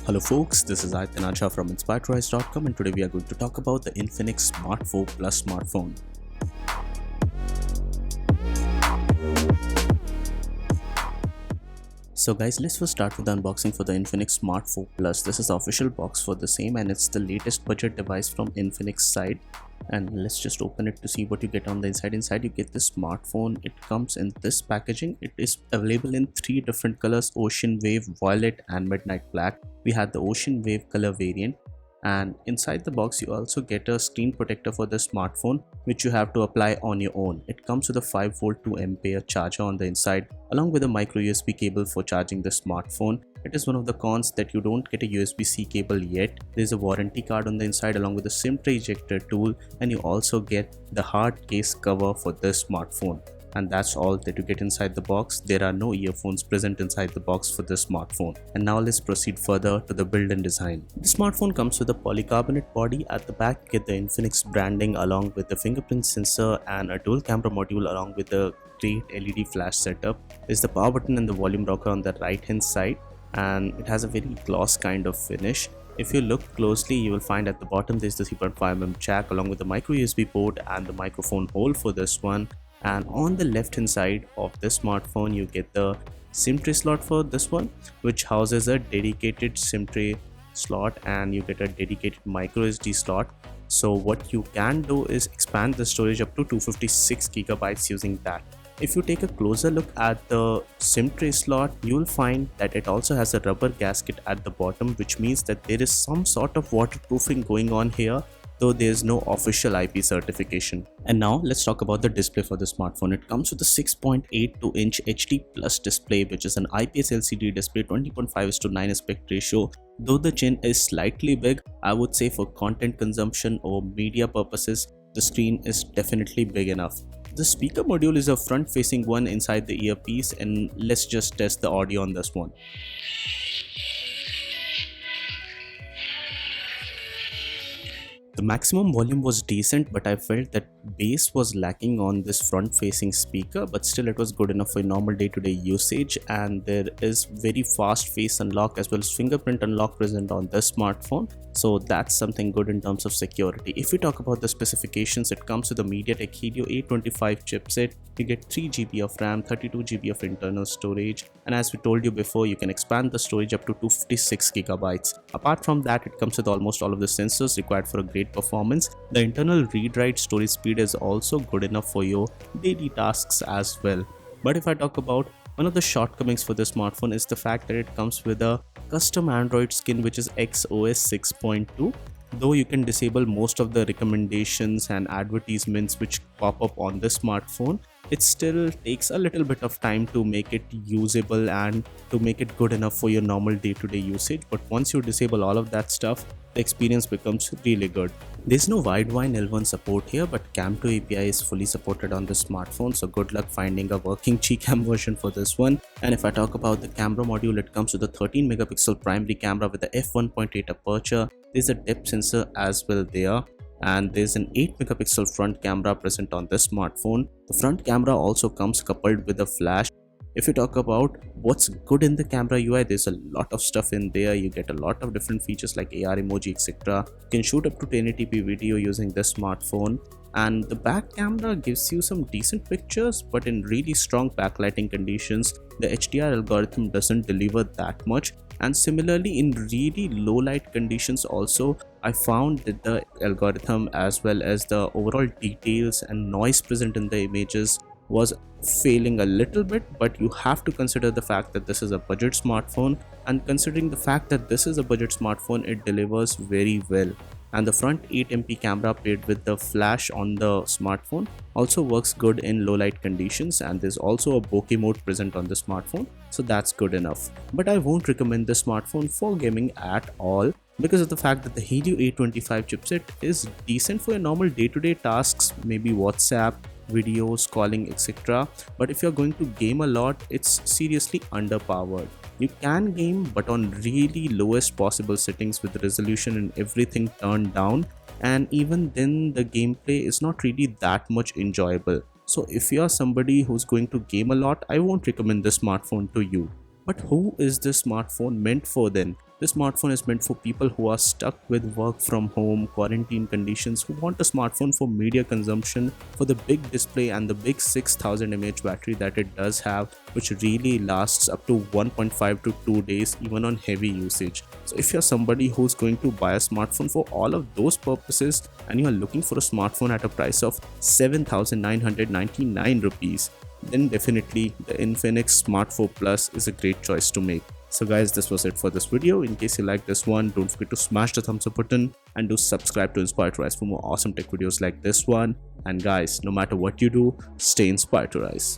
Hello folks, this is Aithan Acha from InspiredRise.com and today we are going to talk about the Infinix Smart 4 Plus smartphone. So guys, let's first start with the unboxing for the Infinix Smart 4 Plus. This is the official box for the same and it's the latest budget device from Infinix side. And let's just open it to see what you get on the inside. Inside you get this smartphone. It comes in this packaging. It is available in 3 different colors: Ocean Wave, Violet and Midnight Black. We have the Ocean Wave color variant, and inside the box you also get a screen protector for the smartphone, which you have to apply on your own. It comes with a 5V 2A charger on the inside along with a micro USB cable for charging the smartphone. It is one of the cons that you don't get a USB-C cable yet. There is a warranty card on the inside along with a SIM tray ejector tool, and you also get the hard case cover for this smartphone. And that's all that you get inside the box. There are no earphones present inside the box for this smartphone. And now let's proceed further to the build and design. The smartphone comes with a polycarbonate body. At the back you get the Infinix branding along with the fingerprint sensor and a dual camera module along with a great LED flash setup. There's the power button and the volume rocker on the right hand side, and it has a very gloss kind of finish. If you look closely, you will find at the bottom there's the 3.5mm jack along with the micro USB port and the microphone hole for this one. And on the left hand side of this smartphone you get the SIM tray slot for this one, which houses a dedicated SIM tray slot, and you get a dedicated micro SD slot. So what you can do is expand the storage up to 256GB using that. If you take a closer look at the SIM tray slot, you will find that it also has a rubber gasket at the bottom, which means that there is some sort of waterproofing going on here, though there is no official IP certification. And now let's talk about the display for the smartphone. It comes with a 6.82-inch HD Plus display, which is an IPS LCD display, 20.5:9 aspect ratio. Though the chin is slightly big, I would say for content consumption or media purposes, the screen is definitely big enough. The speaker module is a front facing one inside the earpiece, and let's just test the audio on this one. The maximum volume was decent, but I felt that bass was lacking on this front facing speaker, but still it was good enough for normal day-to-day usage. And there is very fast face unlock as well as fingerprint unlock present on this smartphone, so that's something good in terms of security. If we talk about the specifications, it comes with a MediaTek Helio A25 chipset. You get 3GB of RAM, 32GB of internal storage, and as we told you before, you can expand the storage up to 256GB. Apart from that, it comes with almost all of the sensors required for a great performance. The internal read-write storage speed is also good enough for your daily tasks as well. But if I talk about one of the shortcomings for this smartphone is the fact that it comes with a custom Android skin, which is XOS 6.2. Though you can disable most of the recommendations and advertisements which pop up on this smartphone, it still takes a little bit of time to make it usable and to make it good enough for your normal day-to-day usage. But once you disable all of that stuff, the experience becomes really good. There's no Widevine L1 support here, but Cam2 API is fully supported on this smartphone, so good luck finding a working Gcam version for this one. And if I talk about the camera module, it comes with a 13MP primary camera with a f1.8 aperture. There's a depth sensor as well there, and there's an 8MP front camera present on this smartphone. The front camera also comes coupled with a flash. If you talk about what's good in the camera UI, there's a lot of stuff in there. You get a lot of different features like AR emoji, etc. You can shoot up to 1080p video using this smartphone, and the back camera gives you some decent pictures, but in really strong backlighting conditions the HDR algorithm doesn't deliver that much. And similarly, in really low light conditions also, I found that the algorithm as well as the overall details and noise present in the images was failing a little bit. But you have to consider the fact that this is a budget smartphone, and considering the fact that this is a budget smartphone, it delivers very well. And the front 8MP camera paired with the flash on the smartphone also works good in low light conditions, and there's also a bokeh mode present on the smartphone, so that's good enough. But I won't recommend this smartphone for gaming at all, because of the fact that the Helio A25 chipset is decent for your normal day-to-day tasks, maybe WhatsApp, videos, calling, etc. But if you're going to game a lot, it's seriously underpowered. You can game, but on really lowest possible settings with resolution and everything turned down, and even then the gameplay is not really that much enjoyable. So if you are somebody who's going to game a lot, I won't recommend this smartphone to you. But who is this smartphone meant for then? This smartphone is meant for people who are stuck with work from home, quarantine conditions, who want a smartphone for media consumption, for the big display and the big 6000 mAh battery that it does have, which really lasts up to 1.5 to 2 days even on heavy usage. So if you're somebody who's going to buy a smartphone for all of those purposes and you're looking for a smartphone at a price of 7,999 rupees, then definitely the Infinix Smart 4 Plus is a great choice to make. So guys, this was it for this video. In case you like this one, don't forget to smash the thumbs up button and do subscribe to Inspired to Rise for more awesome tech videos like this one. And guys, no matter what you do, stay inspired to rise.